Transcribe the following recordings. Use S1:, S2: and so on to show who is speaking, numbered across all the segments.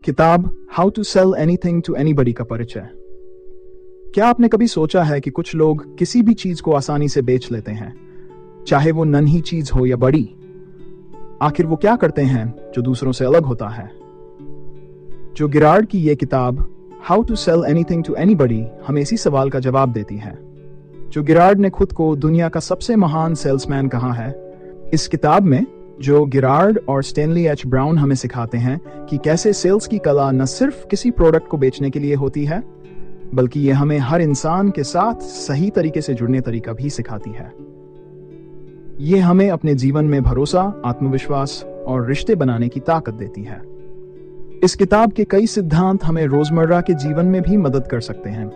S1: किताब how to sell anything to anybody का परिचय। क्या आपने कभी सोचा है कि कुछ लोग किसी भी चीज को आसानी से बेच लेते हैं, चाहे वो नन्ही चीज हो या बड़ी? आखिर वो क्या करते हैं जो दूसरों से अलग होता है? जो गिरार्ड की ये किताब how to sell anything to anybody हमें इसी सवाल का जवाब देती है। जो गिरार्ड ने खुद को दुनिया का सबसे महान सेल्समैन कहा है, इस किताब में जो गिरार्ड और स्टैनली एच ब्राउन हमें सिखाते हैं कि कैसे सेल्स की कला न सिर्फ किसी प्रोडक्ट को बेचने के लिए होती है, बल्कि ये हमें हर इंसान के साथ सही तरीके से जुड़ने तरीका भी सिखाती है। ये हमें अपने जीवन में भरोसा, आत्मविश्वास और रिश्ते बनाने की ताकत देती है। इस किताब के कई सिद्धांत हमें रोजमर्रा के जीवन में भी मदद कर सकते हैं।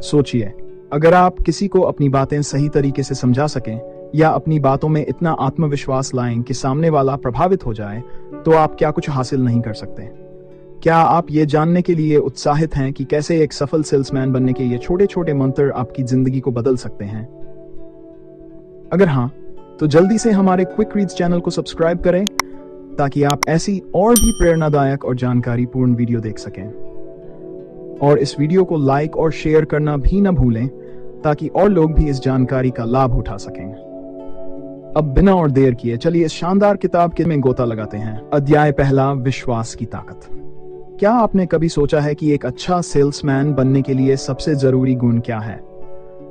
S1: सोचिए, अगर आप किसी को अपनी बातें सही तरीके से समझा सकें या अपनी बातों में इतना आत्मविश्वास लाएं कि सामने वाला प्रभावित हो जाए, तो आप क्या कुछ हासिल नहीं कर सकते? क्या आप ये जानने के लिए उत्साहित हैं कि कैसे एक सफल सेल्समैन बनने के ये छोटे छोटे मंत्र आपकी जिंदगी को बदल सकते हैं? अगर हाँ, तो जल्दी से हमारे क्विक रीड्स चैनल को सब्सक्राइब करें ताकि आप ऐसी और भी प्रेरणादायक और जानकारीपूर्ण वीडियो देख सकें। और इस वीडियो को लाइक और शेयर करना भी न भूलें ताकि और लोग भी इस जानकारी का लाभ उठा सकें। अब बिना और देर किए चलिए इस शानदार किताब के में गोता लगाते हैं। अध्याय पहला, विश्वास की ताकत। क्या आपने कभी सोचा है कि एक अच्छा सेल्समैन बनने के लिए सबसे जरूरी गुण क्या है?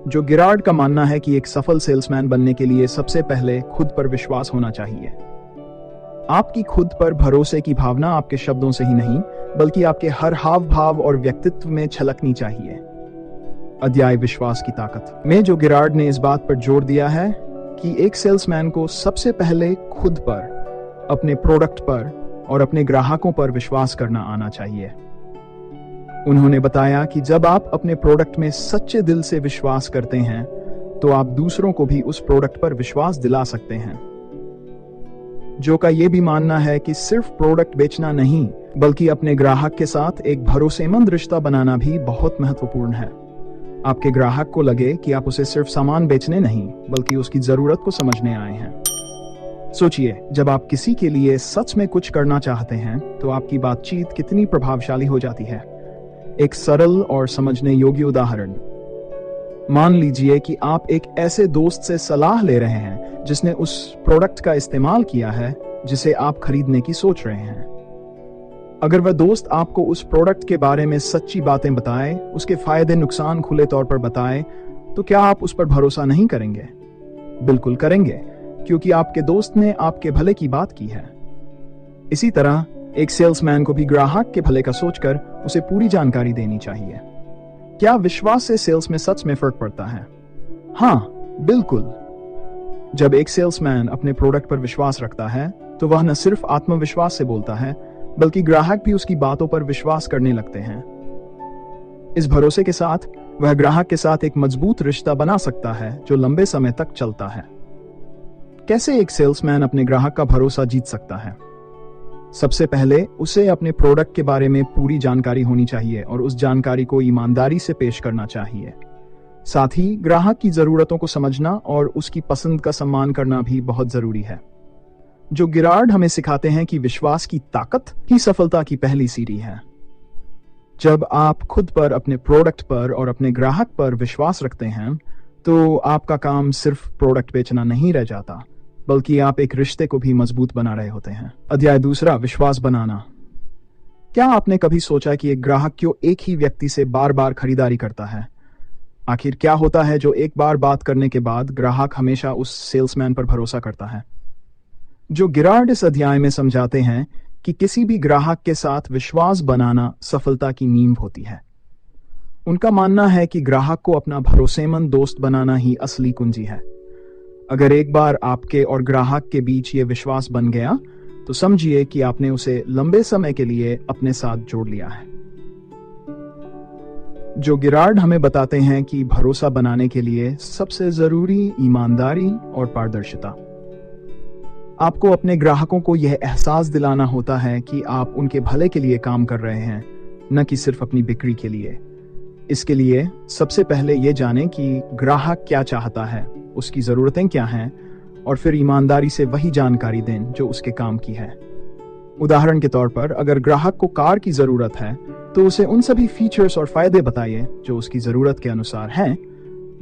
S1: जो गिरार्ड का मानना है कि एक सफल सेल्समैन बनने के लिए सबसे पहले खुद पर विश्वास होना चाहिए। आपकी खुद पर भरोसे की भावना आपके शब्दों से ही नहीं, बल्कि आपके हर हाव भाव और व्यक्तित्व में छलकनी चाहिए। अध्याय विश्वास की ताकत में जो गिरार्ड ने इस बात पर जोर दिया है कि एक सेल्समैन को सबसे पहले खुद पर, अपने प्रोडक्ट पर और अपने ग्राहकों पर विश्वास करना आना चाहिए। उन्होंने बताया कि जब आप अपने प्रोडक्ट में सच्चे दिल से विश्वास करते हैं, तो आप दूसरों को भी उस प्रोडक्ट पर विश्वास दिला सकते हैं। जो का ये भी मानना है कि सिर्फ प्रोडक्ट बेचना नहीं, बल्कि अपने ग्राहक के साथ एक भरोसेमंद रिश्ता बनाना भी बहुत महत्वपूर्ण है। आपके ग्राहक को लगे कि आप उसे सिर्फ सामान बेचने नहीं, बल्कि उसकी जरूरत को समझने आए हैं। सोचिए, जब आप किसी के लिए सच में कुछ करना चाहते हैं, तो आपकी बातचीत कितनी प्रभावशाली हो जाती है। एक सरल और समझने योग्य उदाहरण, मान लीजिए कि आप एक ऐसे दोस्त से सलाह ले रहे हैं जिसने उस प्रोडक्ट का इस्तेमाल किया है जिसे आप खरीदने की सोच रहे हैं। अगर वह दोस्त आपको उस प्रोडक्ट के बारे में सच्ची बातें बताए, उसके फायदे नुकसान खुले तौर पर बताए, तो क्या आप उस पर भरोसा नहीं करेंगे? बिल्कुल करेंगे, क्योंकि आपके दोस्त ने आपके भले की बात की है। इसी तरह एक सेल्समैन को भी ग्राहक के भले का सोचकर उसे पूरी जानकारी देनी चाहिए। क्या विश्वास से सेल्स में सच में फर्क पड़ता है? हाँ, बिल्कुल। जब एक सेल्समैन अपने प्रोडक्ट पर विश्वास रखता है, तो वह न सिर्फ आत्मविश्वास से बोलता है, बल्कि ग्राहक भी उसकी बातों पर विश्वास करने लगते हैं। इस भरोसे के साथ वह ग्राहक के साथ एक मजबूत रिश्ता बना सकता है जो लंबे समय तक चलता है। कैसे एक सेल्समैन अपने ग्राहक का भरोसा जीत सकता है? सबसे पहले उसे अपने प्रोडक्ट के बारे में पूरी जानकारी होनी चाहिए और उस जानकारी को ईमानदारी से पेश करना चाहिए। साथ ही ग्राहक की जरूरतों को समझना और उसकी पसंद का सम्मान करना भी बहुत जरूरी है। जो गिरार्ड हमें सिखाते हैं कि विश्वास की ताकत ही सफलता की पहली सीढ़ी है। जब आप खुद पर, अपने प्रोडक्ट पर और अपने ग्राहक पर विश्वास रखते हैं, तो आपका काम सिर्फ प्रोडक्ट बेचना नहीं रह जाता, बल्कि आप एक रिश्ते को भी मजबूत बना रहे होते हैं। अध्याय दूसरा, विश्वास बनाना। क्या आपने कभी सोचा कि एक ग्राहक क्यों एक ही व्यक्ति से बार बार खरीदारी करता है? आखिर क्या होता है जो एक बार बात करने के बाद ग्राहक हमेशा उस सेल्समैन पर भरोसा करता है? जो गिरार्ड इस अध्याय में समझाते हैं कि किसी भी ग्राहक के साथ विश्वास बनाना सफलता की नींव होती है। उनका मानना है कि ग्राहक को अपना भरोसेमंद दोस्त बनाना ही असली कुंजी है। अगर एक बार आपके और ग्राहक के बीच ये विश्वास बन गया, तो समझिए कि आपने उसे लंबे समय के लिए अपने साथ जोड़ लिया है। जो गिरार्ड हमें बताते हैं कि भरोसा बनाने के लिए सबसे जरूरी ईमानदारी और पारदर्शिता। आपको अपने ग्राहकों को यह एहसास दिलाना होता है कि आप उनके भले के लिए काम कर रहे हैं, न कि सिर्फ अपनी बिक्री के लिए। इसके लिए सबसे पहले ये जानें कि ग्राहक क्या चाहता है, उसकी जरूरतें क्या हैं, और फिर ईमानदारी से वही जानकारी दें जो उसके काम की है। उदाहरण के तौर पर अगर ग्राहक को कार की जरूरत है तो उसे उन सभी फीचर्स और फायदे बताइए जो उसकी जरूरत के अनुसार हैं,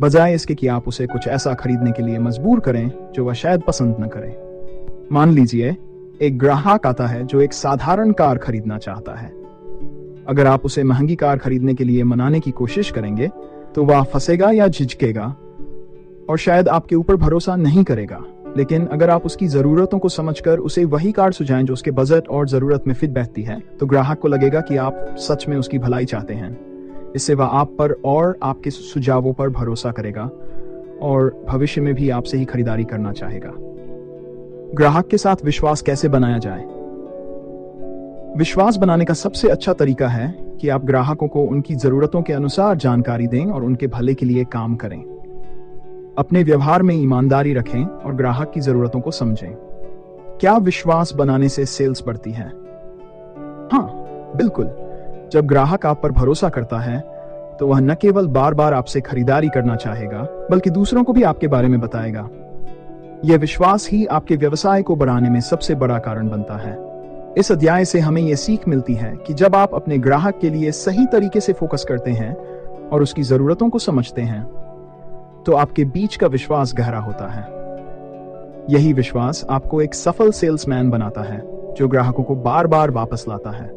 S1: बजाय इसके कि आप उसे कुछ ऐसा खरीदने के लिए मजबूर करें जो वह शायद पसंद न करे। मान लीजिए एक ग्राहक आता है जो एक साधारण कार खरीदना चाहता है। अगर आप उसे महंगी कार खरीदने के लिए मनाने की कोशिश करेंगे तो वह फंसेगा या झिझकेगा और शायद आपके ऊपर भरोसा नहीं करेगा। लेकिन अगर आप उसकी जरूरतों को समझकर उसे वही कार सुझाएं जो उसके बजट और जरूरत में फिट बैठती है, तो ग्राहक को लगेगा कि आप सच में उसकी भलाई चाहते हैं। इससे वह आप पर और आपके सुझावों पर भरोसा करेगा और भविष्य में भी आपसे ही खरीदारी करना चाहेगा। ग्राहक के साथ विश्वास कैसे बनाया जाए? विश्वास बनाने का सबसे अच्छा तरीका है कि आप ग्राहकों को उनकी जरूरतों के अनुसार जानकारी दें और उनके भले के लिए काम करें। अपने व्यवहार में ईमानदारी रखें और ग्राहक की जरूरतों को समझें। क्या विश्वास बनाने से सेल्स बढ़ती है? हाँ, बिल्कुल। जब ग्राहक आप पर भरोसा करता है तो वह न केवल बार बार आपसे खरीदारी करना चाहेगा, बल्कि दूसरों को भी आपके बारे में बताएगा। यह विश्वास ही आपके व्यवसाय को बढ़ाने में सबसे बड़ा कारण बनता है। इस अध्याय से हमें यह सीख मिलती है कि जब आप अपने ग्राहक के लिए सही तरीके से फोकस करते हैं और उसकी जरूरतों को समझते हैं, तो आपके बीच का विश्वास गहरा होता है। यही विश्वास आपको एक सफल सेल्समैन बनाता है जो ग्राहकों को बार बार वापस लाता है।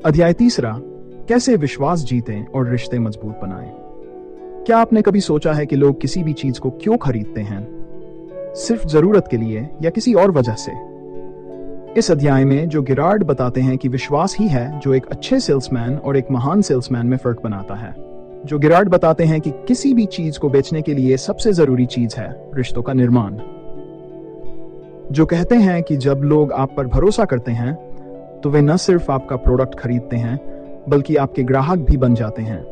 S1: अध्याय 3, कैसे विश्वास जीतें और रिश्ते मजबूत बनाएं। क्या आपने कभी सोचा है कि लोग किसी भी चीज को क्यों खरीदते हैं? सिर्फ जरूरत के लिए या किसी और वजह से? इस अध्याय में जो गिरार्ड बताते हैं कि विश्वास ही है जो एक अच्छे सेल्समैन और एक महान सेल्समैन में फर्क बनाता है। जो गिरार्ड बताते हैं कि किसी भी चीज को बेचने के लिए सबसे जरूरी चीज है रिश्तों का निर्माण। जो कहते हैं कि जब लोग आप पर भरोसा करते हैं तो वे न सिर्फ आपका प्रोडक्ट खरीदते हैं बल्कि आपके ग्राहक भी बन जाते हैं।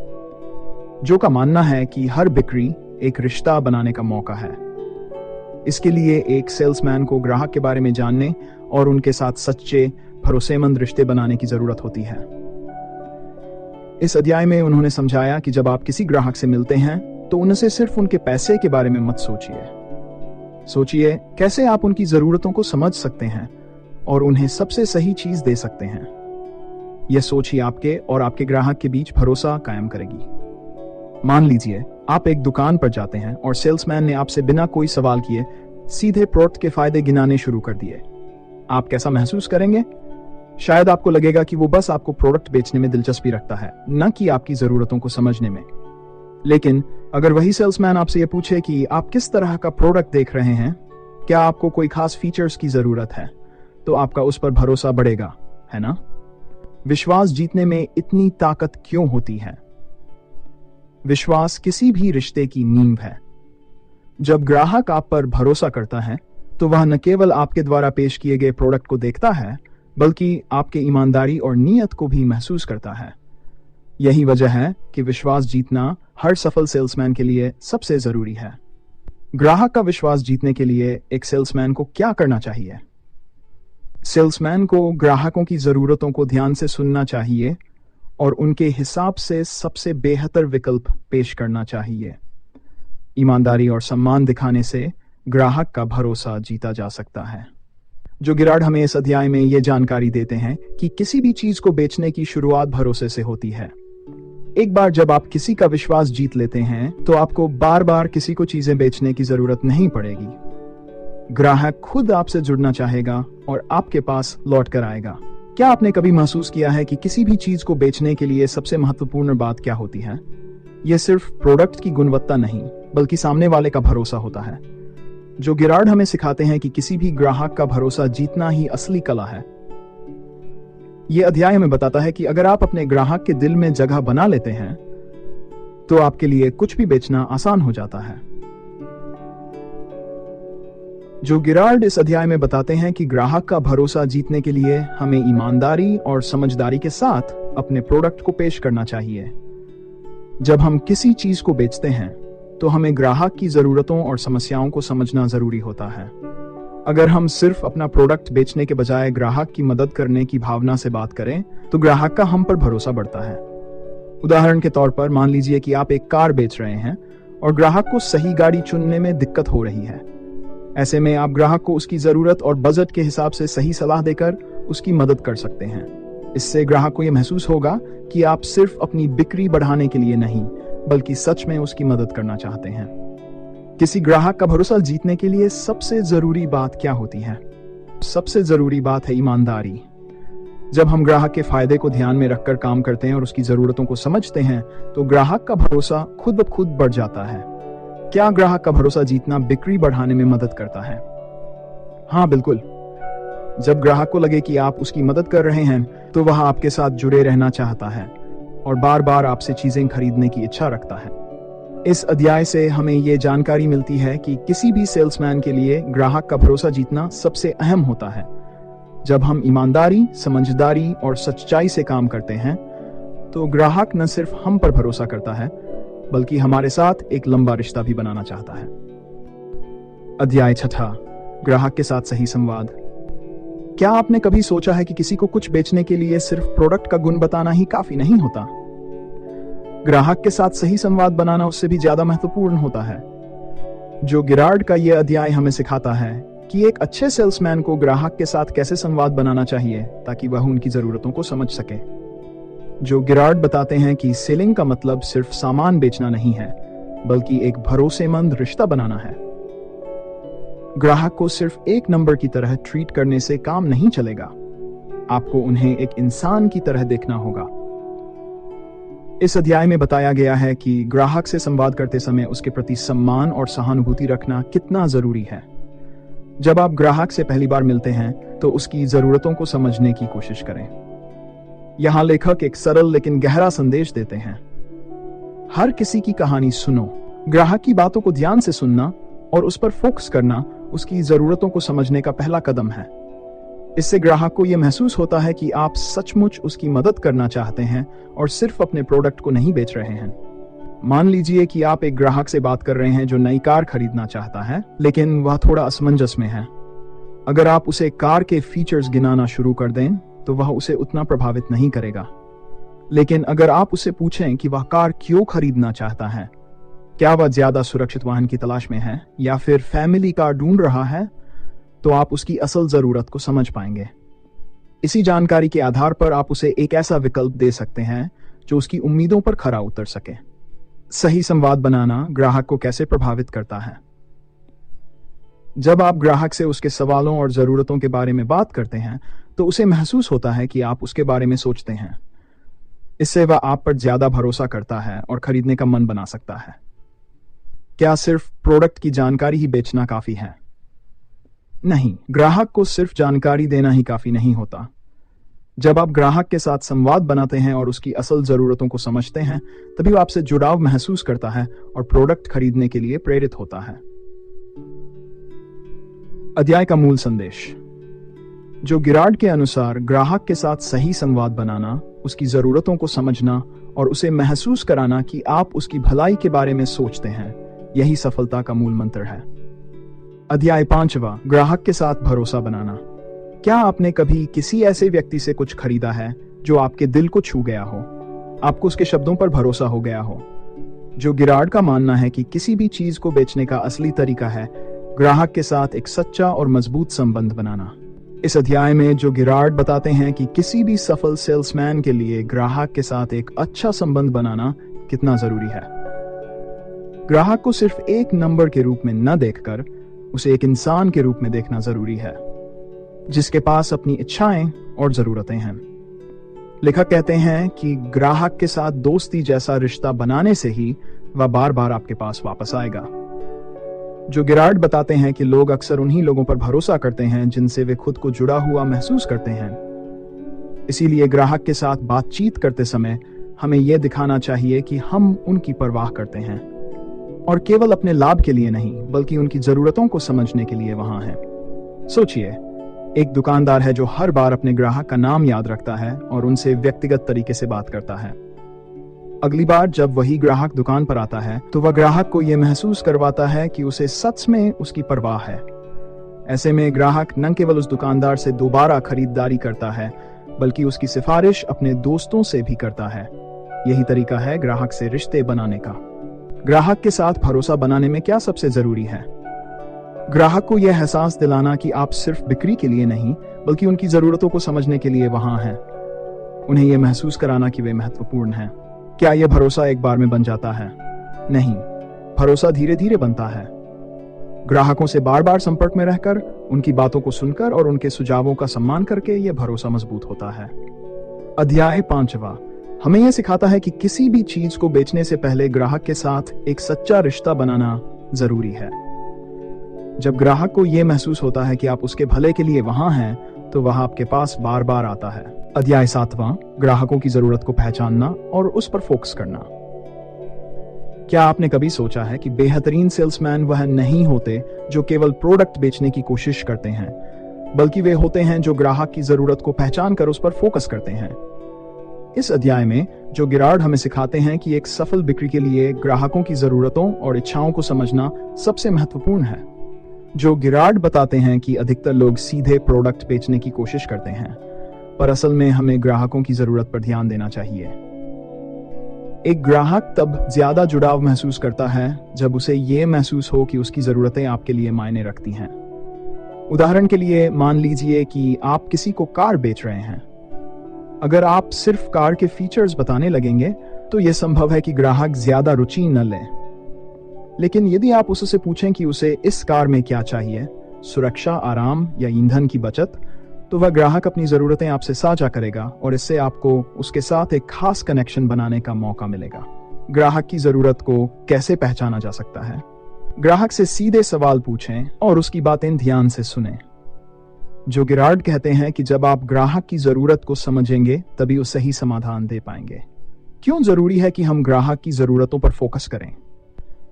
S1: जो का मानना है कि हर बिक्री एक रिश्ता बनाने का मौका है। इसके लिए एक सेल्समैन को ग्राहक के बारे में जानने और उनके साथ सच्चे भरोसेमंद रिश्ते बनाने की जरूरत होती है। इस अध्याय में उन्होंने समझाया कि जब आप किसी ग्राहक से मिलते हैं तो उनसे सिर्फ उनके पैसे के बारे में मत सोचिए कैसे आप उनकी जरूरतों को समझ सकते हैं और उन्हें सबसे सही चीज दे सकते हैं। यह सोच ही आपके और आपके ग्राहक के बीच भरोसा कायम करेगी। मान लीजिए आप एक दुकान पर जाते हैं और सेल्समैन ने आपसे बिना कोई सवाल किए सीधे प्रोडक्ट के फायदे गिनाने शुरू कर दिए। आप कैसा महसूस करेंगे? शायद आपको लगेगा कि वो बस आपको प्रोडक्ट बेचने में दिलचस्पी रखता है, न कि आपकी जरूरतों को समझने में। लेकिन अगर वही सेल्समैन आपसे ये पूछे कि आप किस तरह का प्रोडक्ट देख रहे हैं, क्या आपको कोई खास फीचर्स की जरूरत है, तो आपका उस पर भरोसा बढ़ेगा, है ना? विश्वास जीतने में इतनी ताकत क्यों होती है? विश्वास किसी भी रिश्ते की नींव है। जब ग्राहक आप पर भरोसा करता है तो वह न केवल आपके द्वारा पेश किए गए प्रोडक्ट को देखता है बल्कि आपके ईमानदारी और नीयत को भी महसूस करता है। यही वजह है कि विश्वास जीतना हर सफल सेल्समैन के लिए सबसे जरूरी है। ग्राहक का विश्वास जीतने के लिए एक सेल्समैन को क्या करना चाहिए? सेल्समैन को ग्राहकों की जरूरतों को ध्यान से सुनना चाहिए और उनके हिसाब से सबसे बेहतर विकल्प पेश करना चाहिए। ईमानदारी और सम्मान दिखाने से ग्राहक का भरोसा जीता जा सकता है। जो गिरार्ड हमें इस अध्याय में ये जानकारी देते हैं कि किसी भी चीज को बेचने की शुरुआत भरोसे से होती है। एक बार जब आप किसी का विश्वास जीत लेते हैं तो आपको बार बार किसी को चीजें बेचने की जरूरत नहीं पड़ेगी। ग्राहक खुद आपसे जुड़ना चाहेगा और आपके पास लौट कर आएगा। क्या आपने कभी महसूस किया है कि किसी भी चीज को बेचने के लिए सबसे महत्वपूर्ण बात क्या होती है? यह सिर्फ प्रोडक्ट की गुणवत्ता नहीं बल्कि सामने वाले का भरोसा होता है। जो गिरार्ड हमें सिखाते हैं कि किसी भी ग्राहक का भरोसा जीतना ही असली कला है। यह अध्याय हमें बताता है कि अगर आप अपने ग्राहक के दिल में जगह बना लेते हैं तो आपके लिए कुछ भी बेचना आसान हो जाता है। जो गिरार्ड इस अध्याय में बताते हैं कि ग्राहक का भरोसा जीतने के लिए हमें ईमानदारी और समझदारी के साथ अपने प्रोडक्ट को पेश करना चाहिए। जब हम किसी चीज को बेचते हैं तो हमें ग्राहक की जरूरतों और समस्याओं को समझना जरूरी होता है। अगर हम सिर्फ अपना प्रोडक्ट बेचने के बजाय ग्राहक की मदद करने की भावना से बात करें तो ग्राहक का हम पर भरोसा बढ़ता है। उदाहरण के तौर पर मान लीजिए कि आप एक कार बेच रहे हैं और ग्राहक को सही गाड़ी चुनने में दिक्कत हो रही है। ऐसे में आप ग्राहक को उसकी जरूरत और बजट के हिसाब से सही सलाह देकर उसकी मदद कर सकते हैं। इससे ग्राहक को यह महसूस होगा कि आप सिर्फ अपनी बिक्री बढ़ाने के लिए नहीं, बल्कि सच में उसकी मदद करना चाहते हैं। किसी ग्राहक का भरोसा जीतने के लिए सबसे जरूरी बात क्या होती है? सबसे जरूरी बात है ईमानदारी। जब हम ग्राहक के फायदे को ध्यान में रखकर काम करते हैं और उसकी जरूरतों को समझते हैं, तो ग्राहक का भरोसा खुद ब खुद बढ़ जाता है। क्या ग्राहक का भरोसा जीतना बिक्री बढ़ाने में मदद करता है? हाँ, बिल्कुल। जब ग्राहक को लगे कि आप उसकी मदद कर रहे हैं, तो वह आपके साथ जुड़े रहना चाहता है और बार बार आपसे चीजें खरीदने की इच्छा रखता है। इस अध्याय से हमें ये जानकारी मिलती है कि किसी भी सेल्समैन के लिए ग्राहक का भरोसा जीतना सबसे अहम होता है। जब हम ईमानदारी, समझदारी और सच्चाई से काम करते हैं, तो ग्राहक न सिर्फ हम पर भरोसा करता है, बल्कि हमारे साथ एक लंबा रिश्ता भी बनाना चाहता है। अध्याय 6, ग्राहक के साथ सही संवाद। क्या आपने कभी सोचा है कि किसी को कुछ बेचने के लिए सिर्फ प्रोडक्ट का गुण बताना ही काफी नहीं होता? ग्राहक के साथ सही संवाद बनाना उससे भी ज्यादा महत्वपूर्ण होता है। जो गिरार्ड का यह अध्याय हमें सिखाता है कि एक अच्छे सेल्समैन को ग्राहक के साथ कैसे संवाद बनाना चाहिए ताकि वह उनकी जरूरतों को समझ सके। जो गिरार्ड बताते हैं कि सेलिंग का मतलब सिर्फ सामान बेचना नहीं है, बल्कि एक भरोसेमंद रिश्ता बनाना है। ग्राहक को सिर्फ एक नंबर की तरह ट्रीट करने से काम नहीं चलेगा। आपको उन्हें एक इंसान की तरह देखना होगा। इस अध्याय में बताया गया है कि ग्राहक से संवाद करते समय उसके प्रति सम्मान और सहानुभूति रखना कितना जरूरी है। जब आप ग्राहक से पहली बार मिलते हैं, तो उसकी जरूरतों को समझने की कोशिश करें। यहां लेखक एक सरल लेकिन गहरा संदेश देते हैं। हर किसी की कहानी सुनो। ग्राहक की बातों को ध्यान से सुनना और उस पर फोकस करना उसकी जरूरतों को समझने का पहला कदम है। इससे ग्राहक को यह महसूस होता है कि आप सचमुच उसकी मदद करना चाहते हैं और सिर्फ अपने प्रोडक्ट को नहीं बेच रहे हैं। मान लीजिए कि आप एक ग्राहक से बात कर रहे हैं जो नई कार खरीदना चाहता है, लेकिन वह थोड़ा असमंजस में है। अगर आप उसे कार के फीचर्स गिनाना शुरू कर दें, तो वह उसे उतना प्रभावित नहीं करेगा। लेकिन अगर आप उसे पूछें कि वह कार क्यों खरीदना चाहता है, क्या वह ज्यादा सुरक्षित वाहन की तलाश में है या फिर फैमिली कार ढूंढ रहा है, तो आप उसकी असल जरूरत को समझ पाएंगे। इसी जानकारी के आधार पर आप उसे एक ऐसा विकल्प दे सकते हैं जो उसकी उम्मीदों पर खरा उतर सके। सही संवाद बनाना ग्राहक को कैसे प्रभावित करता है? जब आप ग्राहक से उसके सवालों और जरूरतों के बारे में बात करते हैं, तो उसे महसूस होता है कि आप उसके बारे में सोचते हैं। इससे वह आप पर ज्यादा भरोसा करता है और खरीदने का मन बना सकता है। क्या सिर्फ प्रोडक्ट की जानकारी ही बेचना काफी है? नहीं, ग्राहक को सिर्फ जानकारी देना ही काफी नहीं होता। जब आप ग्राहक के साथ संवाद बनाते हैं और उसकी असल जरूरतों को समझते हैं, तभी वो आपसे जुड़ाव महसूस करता है और प्रोडक्ट खरीदने के लिए प्रेरित होता है। अध्याय का मूल संदेश। जो गिरार्ड के अनुसार ग्राहक के साथ सही संवाद बनाना, उसकी जरूरतों को समझना और उसे महसूस कराना कि आप उसकी भलाई के बारे में सोचते हैं, यही सफलता का मूल मंत्र है। अध्याय 5वां, ग्राहक के साथ भरोसा बनाना। क्या आपने कभी किसी ऐसे व्यक्ति से कुछ खरीदा है जो आपके दिल को छू गया हो, आपको उसके शब्दों पर भरोसा हो गया हो? जो गिरार्ड का मानना है कि किसी भी चीज को बेचने का असली तरीका है ग्राहक के साथ एक सच्चा और मजबूत संबंध बनाना। इस अध्याय में जो गिरार्ड बताते हैं कि किसी भी सफल सेल्समैन के लिए ग्राहक के साथ एक अच्छा संबंध बनाना कितना जरूरी है। ग्राहक को सिर्फ एक नंबर के रूप में न देखकर उसे एक इंसान के रूप में देखना जरूरी है, जिसके पास अपनी इच्छाएं और जरूरतें हैं। लेखक कहते हैं कि ग्राहक के साथ दोस्ती जैसा रिश्ता बनाने से ही वह बार बार आपके पास वापस आएगा। जो गिरार्ड बताते हैं कि लोग अक्सर उन्हीं लोगों पर भरोसा करते हैं जिनसे वे खुद को जुड़ा हुआ महसूस करते हैं। इसीलिए ग्राहक के साथ बातचीत करते समय हमें यह दिखाना चाहिए कि हम उनकी परवाह करते हैं और केवल अपने लाभ के लिए नहीं, बल्कि उनकी जरूरतों को समझने के लिए वहां हैं। सोचिए, एक दुकानदार है जो हर बार अपने ग्राहक का नाम याद रखता है और उनसे व्यक्तिगत तरीके से बात करता है। अगली बार जब वही ग्राहक दुकान पर आता है, तो वह ग्राहक को यह महसूस करवाता है कि उसे सच में उसकी परवाह है। ऐसे में ग्राहक न केवल उस दुकानदार से दोबारा खरीदारी करता है, बल्कि उसकी सिफारिश अपने दोस्तों से भी करता है। यही तरीका है ग्राहक से रिश्ते बनाने का। ग्राहक के साथ भरोसा बनाने में क्या सबसे जरूरी है? ग्राहक को यह एहसास दिलाना कि आप सिर्फ बिक्री के लिए नहीं, बल्कि उनकी जरूरतों को समझने के लिए वहां हैं। उन्हें यह महसूस कराना कि वे महत्वपूर्ण हैं। क्या यह भरोसा एक बार में बन जाता है? नहीं, भरोसा धीरे धीरे बनता है। ग्राहकों से बार बार संपर्क में रहकर, उनकी बातों को सुनकर और उनके सुझावों का सम्मान करके यह भरोसा मजबूत होता है। अध्याय 5वां हमें यह सिखाता है कि किसी भी चीज को बेचने से पहले ग्राहक के साथ एक सच्चा रिश्ता बनाना जरूरी है। जब ग्राहक को यह महसूस होता है कि आप उसके भले के लिए वहां हैं, तो वह आपके पास बार बार आता है। अध्याय 7वां ग्राहकों की जरूरत को पहचानना और उस पर फोकस करना। क्या आपने कभी सोचा है कि बेहतरीन सेल्समैन वह नहीं होते जो केवल प्रोडक्ट बेचने की कोशिश करते हैं, बल्कि वे होते हैं जो ग्राहक की जरूरत को पहचान कर उस पर फोकस करते हैं। इस अध्याय में जो गिरार्ड हमें सिखाते हैं कि एक सफल बिक्री के लिए ग्राहकों की जरूरतों और इच्छाओं को समझना सबसे महत्वपूर्ण है। जो गिरार्ड बताते हैं कि अधिकतर लोग सीधे प्रोडक्ट बेचने की कोशिश करते हैं, पर असल में हमें ग्राहकों की जरूरत पर ध्यान देना चाहिए। एक ग्राहक तब ज्यादा जुड़ाव महसूस करता है जब उसे यह महसूस हो कि उसकी जरूरतें आपके लिए मायने रखती हैं। उदाहरण के लिए मान लीजिए कि आप किसी को कार बेच रहे हैं। अगर आप सिर्फ कार के फीचर्स बताने लगेंगे तो यह संभव है कि ग्राहक ज्यादा रुचि न ले। लेकिन यदि आप उससे पूछें कि उसे इस कार में क्या चाहिए, सुरक्षा, आराम या ईंधन की बचत, तो वह ग्राहक अपनी जरूरतें आपसे साझा करेगा और इससे आपको उसके साथ एक खास कनेक्शन बनाने का मौका मिलेगा। ग्राहक की जरूरत को कैसे पहचाना जा सकता है? ग्राहक से सीधे सवाल पूछें और उसकी बातें ध्यान से सुनें। जो गिरार्ड कहते हैं कि जब आप ग्राहक की जरूरत को समझेंगे तभी वो सही समाधान दे पाएंगे। क्यों जरूरी है कि हम ग्राहक की जरूरतों पर फोकस करें?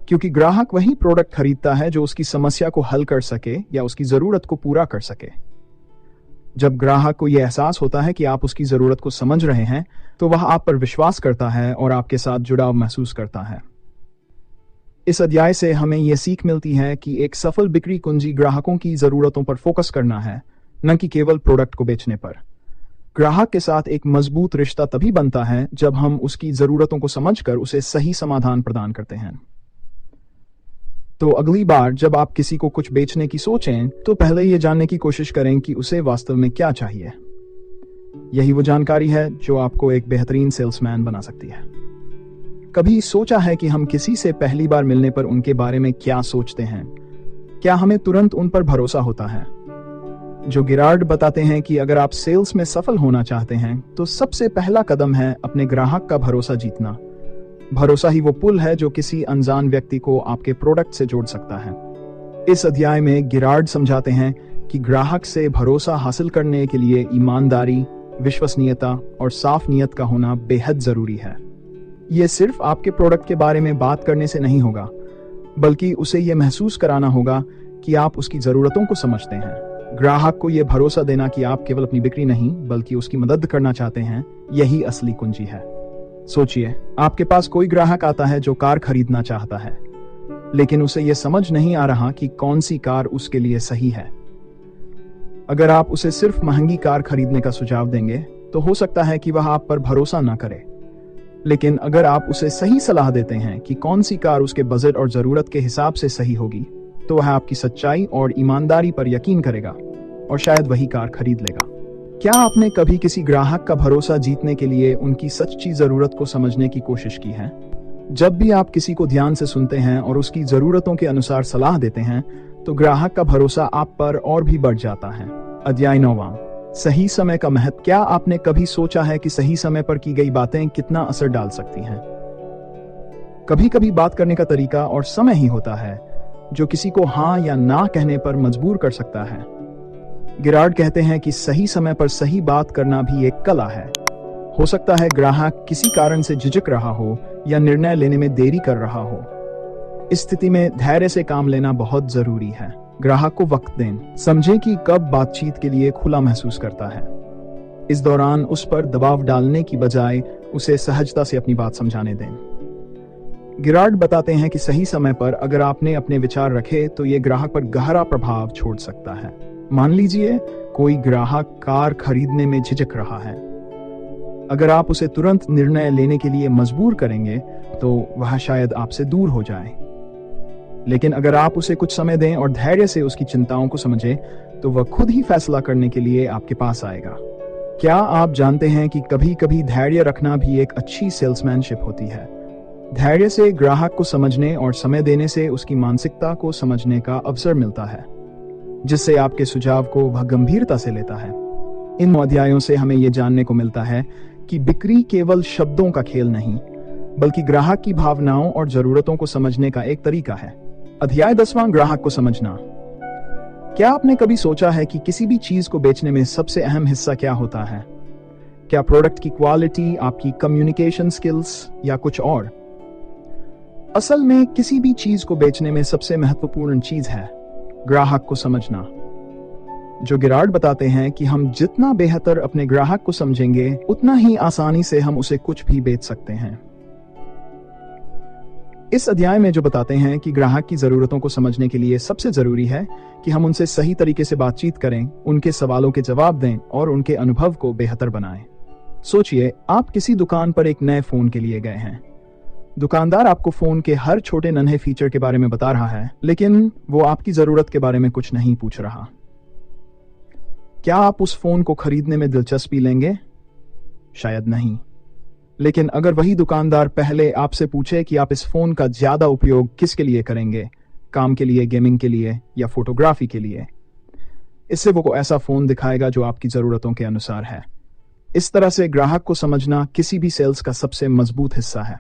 S1: क्योंकि ग्राहक वही प्रोडक्ट खरीदता है जो उसकी समस्या को हल कर सके या उसकी जरूरत को पूरा कर सके। जब ग्राहक को यह एहसास होता है कि आप उसकी जरूरत को समझ रहे हैं, तो वह आप पर विश्वास करता है और आपके साथ जुड़ाव महसूस करता है। इस अध्याय से हमें यह सीख मिलती है कि एक सफल बिक्री कुंजी ग्राहकों की जरूरतों पर फोकस करना है, न कि केवल प्रोडक्ट को बेचने पर। ग्राहक के साथ एक मजबूत रिश्ता तभी बनता है जब हम उसकी जरूरतों को समझकर उसे सही समाधान प्रदान करते हैं। तो अगली बार जब आप किसी को कुछ बेचने की सोचें, तो पहले यह जानने की कोशिश करें कि उसे वास्तव में क्या चाहिए। यही वो जानकारी है जो आपको एक बेहतरीन सेल्समैन बना सकती है। कभी सोचा है कि हम किसी से पहली बार मिलने पर उनके बारे में क्या सोचते हैं? क्या हमें तुरंत उन पर भरोसा होता है? जो गिरार्ड बताते हैं कि अगर आप सेल्स में सफल होना चाहते हैं, तो सबसे पहला कदम है अपने ग्राहक का भरोसा जीतना। भरोसा ही वो पुल है जो किसी अनजान व्यक्ति को आपके प्रोडक्ट से जोड़ सकता है। इस अध्याय में गिरार्ड समझाते हैं कि ग्राहक से भरोसा हासिल करने के लिए ईमानदारी, विश्वसनीयता और साफ नीयत का होना बेहद जरूरी है। यह सिर्फ आपके प्रोडक्ट के बारे में बात करने से नहीं होगा, बल्कि उसे यह महसूस कराना होगा कि आप उसकी जरूरतों को समझते हैं। ग्राहक को यह भरोसा देना कि आप केवल अपनी बिक्री नहीं बल्कि उसकी मदद करना चाहते हैं, यही असली कुंजी है। सोचिए, आपके पास कोई ग्राहक आता है जो कार खरीदना चाहता है, लेकिन उसे यह समझ नहीं आ रहा कि कौन सी कार उसके लिए सही है। अगर आप उसे सिर्फ महंगी कार खरीदने का सुझाव देंगे, तो हो सकता है कि वह आप पर भरोसा न करे। लेकिन अगर आप उसे सही सलाह देते हैं कि कौन सी कार उसके बजट और जरूरत के हिसाब से सही होगी, तो वह आपकी सच्चाई और ईमानदारी पर यकीन करेगा और शायद वही कार खरीद लेगा। क्या आपने कभी किसी ग्राहक का भरोसा जीतने के लिए उनकी सच्ची जरूरत को समझने की कोशिश की है? जब भी आप किसी को ध्यान से सुनते हैं और उसकी जरूरतों के अनुसार सलाह देते हैं, तो ग्राहक का भरोसा आप पर और भी बढ़ जाता है। अध्याय 9वां सही समय का महत्व। क्या आपने कभी सोचा है कि सही समय पर की गई बातें कितना असर डाल सकती हैं? कभी कभी बात करने का तरीका और समय ही होता है जो किसी को हाँ या ना कहने पर मजबूर कर सकता है। गिरार्ड कहते हैं कि सही समय पर सही बात करना भी एक कला है। हो सकता है ग्राहक किसी कारण से झिझक रहा हो या निर्णय लेने में देरी कर रहा हो। इस स्थिति में धैर्य से काम लेना बहुत जरूरी है। ग्राहक को वक्त दें, समझें कि कब बातचीत के लिए खुला महसूस करता है। इस दौरान उस पर दबाव डालने की बजाय उसे सहजता से अपनी बात समझाने दें। गिरार्ड बताते हैं कि सही समय पर अगर आपने अपने विचार रखे तो ये ग्राहक पर गहरा प्रभाव छोड़ सकता है। मान लीजिए कोई ग्राहक कार खरीदने में झिझक रहा है। अगर आप उसे तुरंत निर्णय लेने के लिए मजबूर करेंगे तो वह शायद आपसे दूर हो जाए। लेकिन अगर आप उसे कुछ समय दें और धैर्य से उसकी चिंताओं को समझें, तो वह खुद ही फैसला करने के लिए आपके पास आएगा। क्या आप जानते हैं कि कभी कभी धैर्य रखना भी एक अच्छी सेल्समैनशिप होती है। धैर्य से ग्राहक को समझने और समय देने से उसकी मानसिकता को समझने का अवसर मिलता है, जिससे आपके सुझाव को वह गंभीरता से लेता है। इन अध्यायों से हमें यह जानने को मिलता है कि बिक्री केवल शब्दों का खेल नहीं, बल्कि ग्राहक की भावनाओं और जरूरतों को समझने का एक तरीका है। अध्याय 10वां, ग्राहक को समझना। क्या आपने कभी सोचा है कि किसी भी चीज को बेचने में सबसे अहम हिस्सा क्या होता है? क्या प्रोडक्ट की क्वालिटी, आपकी कम्युनिकेशन स्किल्स या कुछ और? असल में किसी भी चीज को बेचने में सबसे महत्वपूर्ण चीज है ग्राहक को समझना। जो गिरार्ड बताते हैं कि हम जितना बेहतर अपने ग्राहक को समझेंगे, उतना ही आसानी से हम उसे कुछ भी बेच सकते हैं। इस अध्याय में जो बताते हैं कि ग्राहक की जरूरतों को समझने के लिए सबसे जरूरी है कि हम उनसे सही तरीके से बातचीत करें, उनके सवालों के जवाब दें और उनके अनुभव को बेहतर बनाएं। सोचिए, आप किसी दुकान पर एक नए फोन के लिए गए हैं। दुकानदार आपको फोन के हर छोटे नन्हे फीचर के बारे में बता रहा है, लेकिन वो आपकी जरूरत के बारे में कुछ नहीं पूछ रहा। क्या आप उस फोन को खरीदने में दिलचस्पी लेंगे? शायद नहीं। लेकिन अगर वही दुकानदार पहले आपसे पूछे कि आप इस फोन का ज्यादा उपयोग किसके लिए करेंगे, काम के लिए, गेमिंग के लिए या फोटोग्राफी के लिए, इससे वो ऐसा फोन दिखाएगा जो आपकी जरूरतों के अनुसार है। इस तरह से ग्राहक को समझना किसी भी सेल्स का सबसे मजबूत हिस्सा है।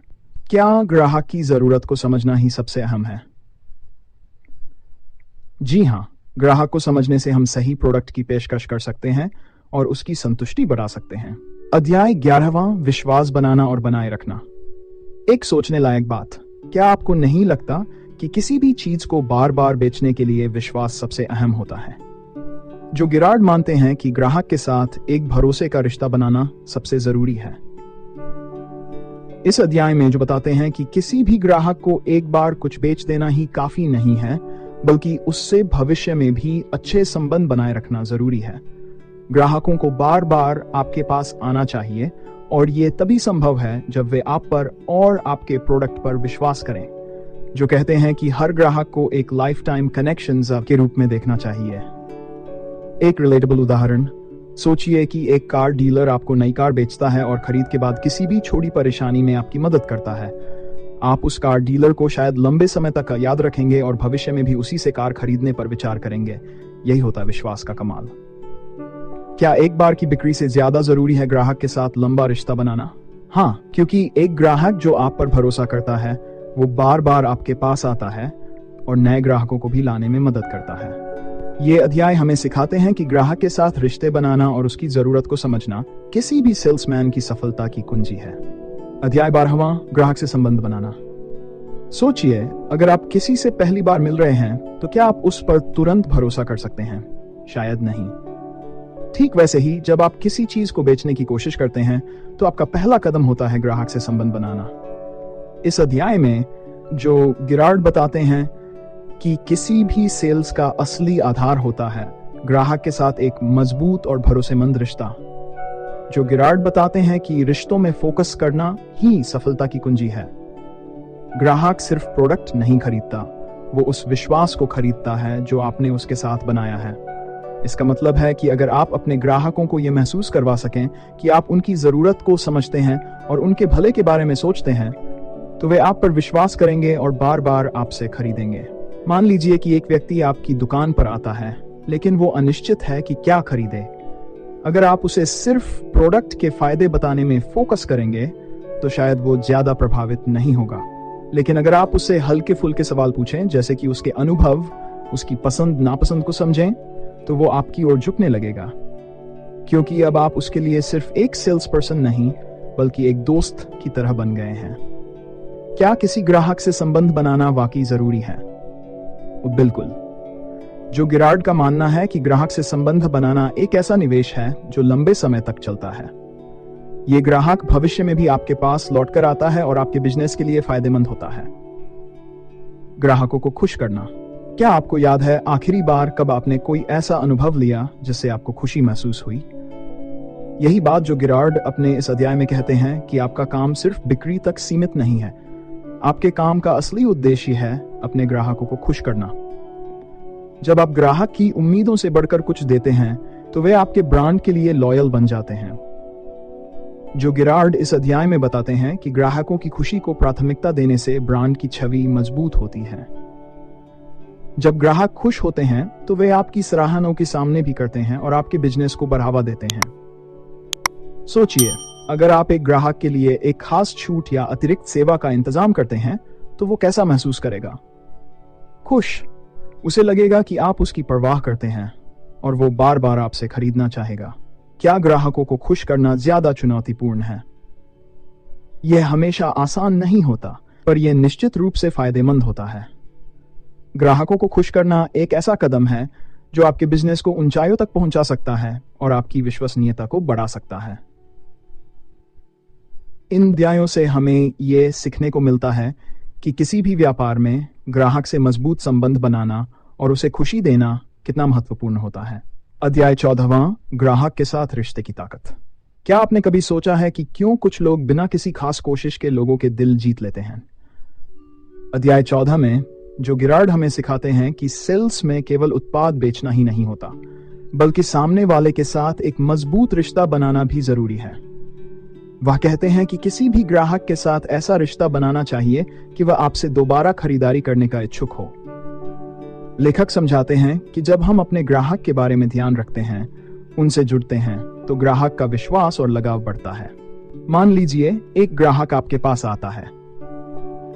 S1: क्या ग्राहक की जरूरत को समझना ही सबसे अहम है? जी हाँ, ग्राहक को समझने से हम सही प्रोडक्ट की पेशकश कर सकते हैं और उसकी संतुष्टि बढ़ा सकते हैं। अध्याय 11वां, विश्वास बनाना और बनाए रखना। एक सोचने लायक बात, क्या आपको नहीं लगता कि किसी भी चीज को बार बार बेचने के लिए विश्वास सबसे अहम होता है? जो गिरार्ड मानते हैं कि ग्राहक के साथ एक भरोसे का रिश्ता बनाना सबसे जरूरी है। इस अध्याय में जो बताते हैं कि किसी भी ग्राहक को एक बार कुछ बेच देना ही काफी नहीं है, बल्कि उससे भविष्य में भी अच्छे संबंध बनाए रखना जरूरी है। ग्राहकों को बार बार आपके पास आना चाहिए और ये तभी संभव है जब वे आप पर और आपके प्रोडक्ट पर विश्वास करें। जो कहते हैं कि हर ग्राहक को एक लाइफ टाइम कनेक्शन के रूप में देखना चाहिए। एक रिलेटेबल उदाहरण, सोचिए कि एक कार डीलर आपको नई कार बेचता है और खरीद के बाद किसी भी छोटी परेशानी में आपकी मदद करता है। आप उस कार डीलर को शायद लंबे समय तक याद रखेंगे और भविष्य में भी उसी से कार खरीदने पर विचार करेंगे। यही होता है विश्वास का कमाल। क्या एक बार की बिक्री से ज्यादा जरूरी है ग्राहक के साथ लंबा रिश्ता बनाना? हाँ, क्योंकि एक ग्राहक जो आप पर भरोसा करता है, वो बार बार आपके पास आता है और नए ग्राहकों को भी लाने में मदद करता है। ये अध्याय हमें सिखाते हैं कि ग्राहक के साथ रिश्ते बनाना और उसकी जरूरत को समझना किसी भी सेल्समैन की सफलता की कुंजी है। अध्याय 12वां, ग्राहक से संबंध बनाना। सोचिए, अगर आप किसी से पहली बार मिल रहे हैं तो क्या आप उस पर तुरंत भरोसा कर सकते हैं? शायद नहीं। ठीक वैसे ही जब आप किसी चीज को बेचने की कोशिश करते हैं तो आपका पहला कदम होता है ग्राहक से संबंध बनाना। इस अध्याय में जो गिरार्ड बताते हैं कि किसी भी सेल्स का असली आधार होता है ग्राहक के साथ एक मजबूत और भरोसेमंद रिश्ता। जो गिरार्ड बताते हैं कि रिश्तों में फोकस करना ही सफलता की कुंजी है। ग्राहक सिर्फ प्रोडक्ट नहीं खरीदता, वो उस विश्वास को खरीदता है जो आपने उसके साथ बनाया है। इसका मतलब है कि अगर आप अपने ग्राहकों को यह महसूस करवा सकें कि आप उनकी जरूरत को समझते हैं और उनके भले के बारे में सोचते हैं, तो वे आप पर विश्वास करेंगे और बार बार आपसे खरीदेंगे। मान लीजिए कि एक व्यक्ति आपकी दुकान पर आता है, लेकिन वो अनिश्चित है कि क्या खरीदे। अगर आप उसे सिर्फ प्रोडक्ट के फायदे बताने में फोकस करेंगे तो शायद वो ज्यादा प्रभावित नहीं होगा। लेकिन अगर आप उससे हल्के फुल्के सवाल पूछें, जैसे कि उसके अनुभव, उसकी पसंद नापसंद को समझें, तो वो आपकी ओर झुकने लगेगा, क्योंकि अब आप उसके लिए सिर्फ एक सेल्स पर्सन नहीं बल्कि एक दोस्त की तरह बन गए हैं। क्या किसी ग्राहक से संबंध बनाना वाकई जरूरी है? बिल्कुल। जो गिरार्ड का मानना है कि ग्राहक से संबंध बनाना एक ऐसा निवेश है जो लंबे समय तक चलता है। ये ग्राहक भविष्य में भी आपके पास लौटकर आता है और आपके बिजनेस के लिए फायदेमंद होता है। ग्राहकों को खुश करना। क्या आपको याद है आखिरी बार कब आपने कोई ऐसा अनुभव लिया जिससे आपको खुशी महसूस हुई? यही बात जो गिरार्ड अपने इस अध्याय में कहते हैं कि आपका काम सिर्फ बिक्री तक सीमित नहीं है। आपके काम का असली उद्देश्य है अपने ग्राहकों को खुश करना। जब आप ग्राहक की उम्मीदों से बढ़कर कुछ देते हैं तो वे आपके ब्रांड के लिए लॉयल बन जाते हैं। जो गिरार्ड इस अध्याय में बताते हैं कि ग्राहकों की खुशी को प्राथमिकता देने से ब्रांड की छवि मजबूत होती है। जब ग्राहक खुश होते हैं तो वे आपकी सराहनाओं के सामने भी करते हैं और आपके बिजनेस को बढ़ावा देते हैं। सोचिए, अगर आप एक ग्राहक के लिए एक खास छूट या अतिरिक्त सेवा का इंतजाम करते हैं तो वो कैसा महसूस करेगा? खुश। उसे लगेगा कि आप उसकी परवाह करते हैं और वो बार बार आपसे खरीदना चाहेगा। क्या ग्राहकों को खुश करना ज्यादा चुनौतीपूर्ण है? यह हमेशा आसान नहीं होता, पर यह निश्चित रूप से फायदेमंद होता है। ग्राहकों को खुश करना एक ऐसा कदम है जो आपके बिजनेस को ऊंचाइयों तक पहुंचा सकता है और आपकी विश्वसनीयता को बढ़ा सकता है। इन अध्यायों से हमें यह सीखने को मिलता है कि किसी भी व्यापार में ग्राहक से मजबूत संबंध बनाना और उसे खुशी देना कितना महत्वपूर्ण होता है। अध्याय 14वां, ग्राहक के साथ रिश्ते की ताकत। क्या आपने कभी सोचा है कि क्यों कुछ लोग बिना किसी खास कोशिश के लोगों के दिल जीत लेते हैं? अध्याय 14 में जो गिरार्ड हमें सिखाते हैं कि सेल्स में केवल उत्पाद बेचना ही नहीं होता, बल्कि सामने वाले के साथ एक मजबूत रिश्ता बनाना भी जरूरी है। वह कहते हैं कि किसी भी ग्राहक के साथ ऐसा रिश्ता बनाना चाहिए कि वह आपसे दोबारा खरीदारी करने का इच्छुक हो। लेखक समझाते हैं कि जब हम अपने ग्राहक के बारे में ध्यान रखते हैं, उनसे जुड़ते हैं, तो ग्राहक का विश्वास और लगाव बढ़ता है। मान लीजिए एक ग्राहक आपके पास आता है।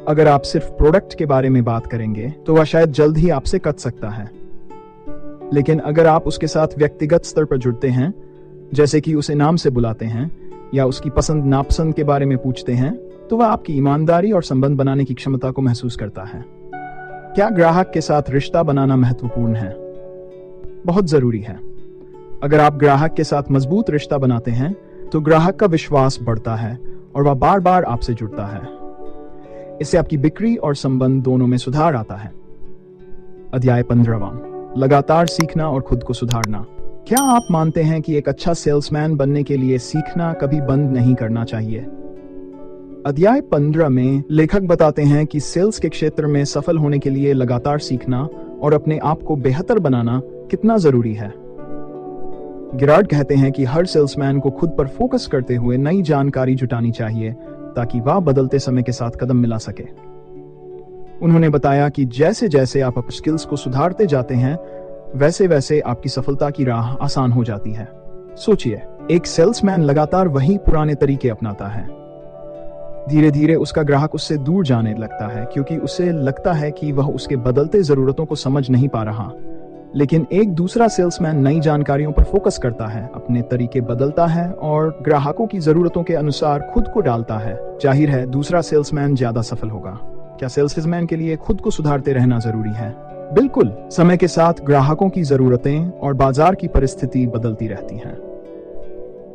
S1: अगर आप सिर्फ प्रोडक्ट के बारे में बात करेंगे तो वह शायद जल्द ही आपसे कट सकता है। लेकिन अगर आप उसके साथ व्यक्तिगत स्तर पर जुड़ते हैं, जैसे कि उसे नाम से बुलाते हैं या उसकी पसंद नापसंद के बारे में पूछते हैं, तो वह आपकी ईमानदारी और संबंध बनाने की क्षमता को महसूस करता है। क्या ग्राहक के साथ रिश्ता बनाना महत्वपूर्ण है? बहुत जरूरी है। अगर आप ग्राहक के साथ मजबूत रिश्ता बनाते हैं तो ग्राहक का विश्वास बढ़ता है और वह बार बार आपसे जुड़ता है। इससे आपकी बिक्री और संबंध दोनों में सुधार आता है। अध्याय 15वां, लगातार सीखना और खुद को सुधारना। क्या आप मानते हैं कि एक अच्छा सेल्समैन बनने के लिए सीखना कभी बंद नहीं करना चाहिए? अध्याय 15 में लेखक बताते हैं कि सेल्स के क्षेत्र में सफल होने के लिए लगातार सीखना और अपने आप को बेहतर बनाना कितना जरूरी है। गिरार्ड कहते हैं कि हर सेल्समैन को खुद पर फोकस करते हुए नई जानकारी जुटानी चाहिए ताकि वह बदलते समय के साथ कदम मिला सके। उन्होंने बताया कि जैसे जैसे आप अपने स्किल्स को सुधारते जाते हैं, वैसे वैसे आपकी सफलता की राह आसान हो जाती है। सोचिए, एक सेल्समैन लगातार वही पुराने तरीके अपनाता है। धीरे धीरे उसका ग्राहक उससे दूर जाने लगता है क्योंकि उसे लगता है कि वह उसके बदलते जरूरतों को समझ नहीं पा रहा। लेकिन एक दूसरा सेल्समैन नई जानकारियों पर फोकस करता है, अपने तरीके बदलता है और ग्राहकों की जरूरतों के अनुसार खुद को डालता है। जाहिर है दूसरा सेल्समैन ज्यादा सफल होगा। क्या सेल्समैन के लिए खुद को सुधारते रहना जरूरी है? बिल्कुल। समय के साथ ग्राहकों की जरूरतें और बाजार की परिस्थिति बदलती रहती हैं।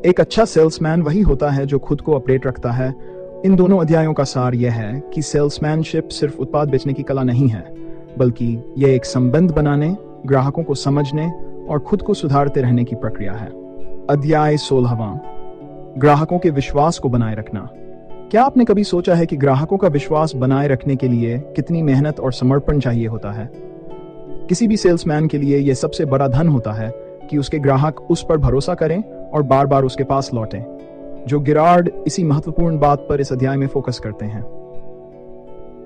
S1: एक अच्छा सेल्समैन वही होता है जो खुद को अपडेट रखता है। इन दोनों अध्यायों का सार यह है कि सेल्समैनशिप सिर्फ उत्पाद बेचने की कला नहीं है, बल्कि यह एक संबंध बनाने, ग्राहकों को समझने और खुद को सुधारते रहने की प्रक्रिया है। अध्याय 16वां, ग्राहकों के विश्वास को बनाए रखना। क्या आपने कभी सोचा है कि ग्राहकों का विश्वास बनाए रखने के लिए कितनी मेहनत और समर्पण चाहिए होता है? किसी भी सेल्समैन के लिए यह सबसे बड़ा धन होता है कि उसके ग्राहक उस पर भरोसा करें और बार बार उसके पास लौटें। जो गिरार्ड इसी महत्वपूर्ण बात पर इस अध्याय में फोकस करते हैं।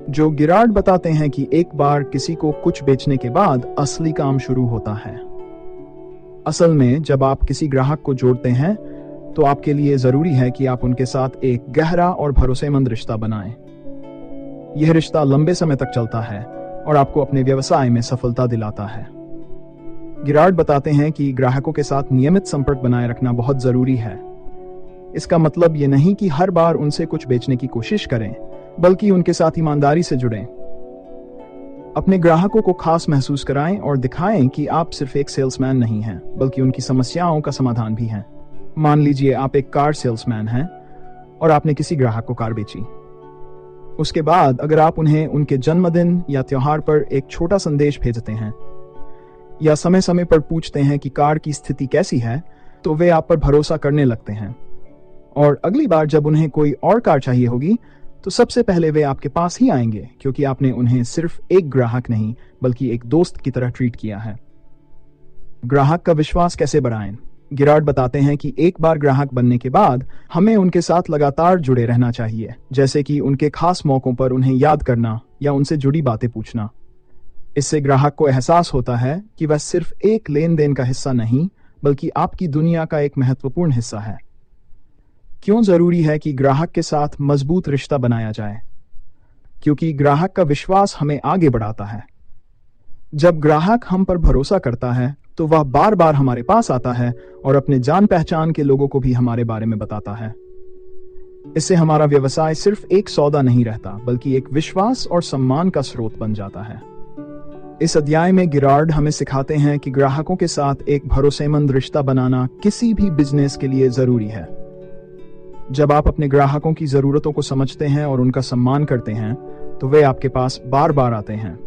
S1: जो गिरार्ड बताते हैं कि एक बार किसी को कुछ बेचने के बाद असली काम शुरू होता है। असल में जब आप किसी ग्राहक को जोड़ते हैं तो आपके लिए जरूरी है कि आप उनके साथ एक गहरा और भरोसेमंद रिश्ता बनाएं। यह रिश्ता लंबे समय तक चलता है और आपको अपने व्यवसाय में सफलता दिलाता है। गिरार्ड बताते हैं कि ग्राहकों के साथ नियमित संपर्क बनाए रखना बहुत जरूरी है। इसका मतलब ये नहीं कि हर बार उनसे कुछ बेचने की कोशिश करें, बल्कि उनके साथ ईमानदारी से जुड़ें। अपने ग्राहकों को खास महसूस कराएं और दिखाएं कि आप सिर्फ एक सेल्समैन नहीं हैं, बल्कि उनकी समस्याओं का समाधान भी हैं। मान लीजिए आप एक कार सेल्समैन हैं और आपने किसी ग्राहक को कार बेची। उसके बाद अगर आप उन्हें उनके जन्मदिन या त्योहार पर एक छोटा संदेश भेजते हैं या समय समय पर पूछते हैं कि कार की स्थिति कैसी है, तो वे आप पर भरोसा करने लगते हैं। और अगली बार जब उन्हें कोई और कार चाहिए होगी तो सबसे पहले वे आपके पास ही आएंगे, क्योंकि आपने उन्हें सिर्फ एक ग्राहक नहीं बल्कि एक दोस्त की तरह ट्रीट किया है। ग्राहक का विश्वास कैसे बढ़ाएं? गिरार्ड बताते हैं कि एक बार ग्राहक बनने के बाद हमें उनके साथ लगातार जुड़े रहना चाहिए, जैसे कि उनके खास मौकों पर उन्हें याद करना या उनसे जुड़ी बातें पूछना। इससे ग्राहक को एहसास होता है कि वह सिर्फ एक लेन देन का हिस्सा नहीं बल्कि आपकी दुनिया का एक महत्वपूर्ण हिस्सा है। क्यों जरूरी है कि ग्राहक के साथ मजबूत रिश्ता बनाया जाए? क्योंकि ग्राहक का विश्वास हमें आगे बढ़ाता है। जब ग्राहक हम पर भरोसा करता है तो वह बार बार हमारे पास आता है और अपने जान पहचान के लोगों को भी हमारे बारे में बताता है। इससे हमारा व्यवसाय सिर्फ एक सौदा नहीं रहता बल्कि एक विश्वास और सम्मान का स्रोत बन जाता है। इस अध्याय में गिरार्ड हमें सिखाते हैं कि ग्राहकों के साथ एक भरोसेमंद रिश्ता बनाना किसी भी बिजनेस के लिए जरूरी है। जब आप अपने ग्राहकों की जरूरतों को समझते हैं और उनका सम्मान करते हैं तो वे आपके पास बार बार आते हैं।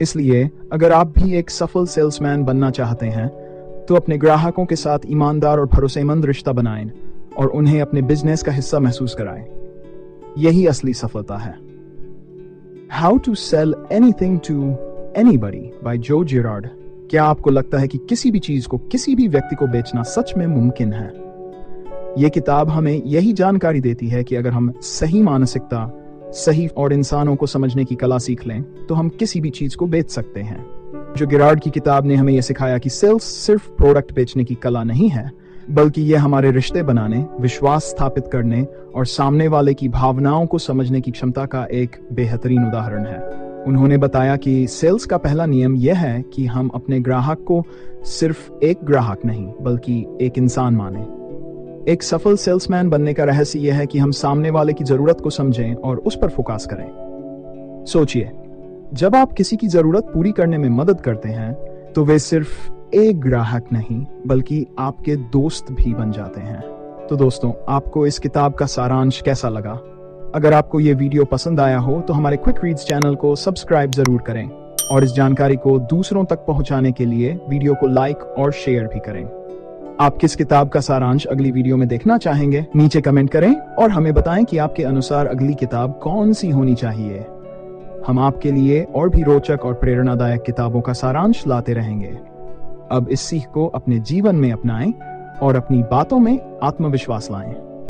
S1: इसलिए अगर आप भी एक सफल सेल्समैन बनना चाहते हैं तो अपने ग्राहकों के साथ ईमानदार और भरोसेमंद रिश्ता बनाएं और उन्हें अपने बिजनेस का हिस्सा महसूस कराएं। यही असली सफलता है। How to sell anything to anybody by Joe Girard. क्या आपको लगता है कि किसी भी चीज को किसी भी व्यक्ति को बेचना सच में मुमकिन है? यह किताब हमें यही जानकारी देती है कि अगर हम सही मानसिकता, सही और इंसानों को समझने की कला सीख लें तो हम किसी भी चीज को बेच सकते हैं। जो गिरार्ड की किताब ने हमें यह सिखाया कि सेल्स सिर्फ प्रोडक्ट बेचने की कला नहीं है बल्कि यह हमारे रिश्ते बनाने, विश्वास स्थापित करने और सामने वाले की भावनाओं को समझने की क्षमता का एक बेहतरीन उदाहरण है। उन्होंने बताया कि सेल्स का पहला नियम यह है कि हम अपने ग्राहक को सिर्फ एक ग्राहक नहीं बल्कि एक इंसान माने। एक सफल सेल्समैन बनने का रहस्य यह है कि हम सामने वाले की जरूरत को समझें और उस पर फोकस करें। सोचिए, जब आप किसी की जरूरत पूरी करने में मदद करते हैं तो वे सिर्फ एक ग्राहक नहीं बल्कि आपके दोस्त भी बन जाते हैं। तो दोस्तों, आपको इस किताब का सारांश कैसा लगा? अगर आपको ये वीडियो पसंद आया हो तो हमारे क्विक रीड्स चैनल को सब्सक्राइब जरूर करें और इस जानकारी को दूसरों तक पहुंचाने के लिए वीडियो को लाइक और शेयर भी करें। आप किस किताब का सारांश अगली वीडियो में देखना चाहेंगे? नीचे कमेंट करें और हमें बताएं कि आपके अनुसार अगली किताब कौन सी होनी चाहिए। हम आपके लिए और भी रोचक और प्रेरणादायक किताबों का सारांश लाते रहेंगे। अब इस सीख को अपने जीवन में अपनाएं और अपनी बातों में आत्मविश्वास लाएं।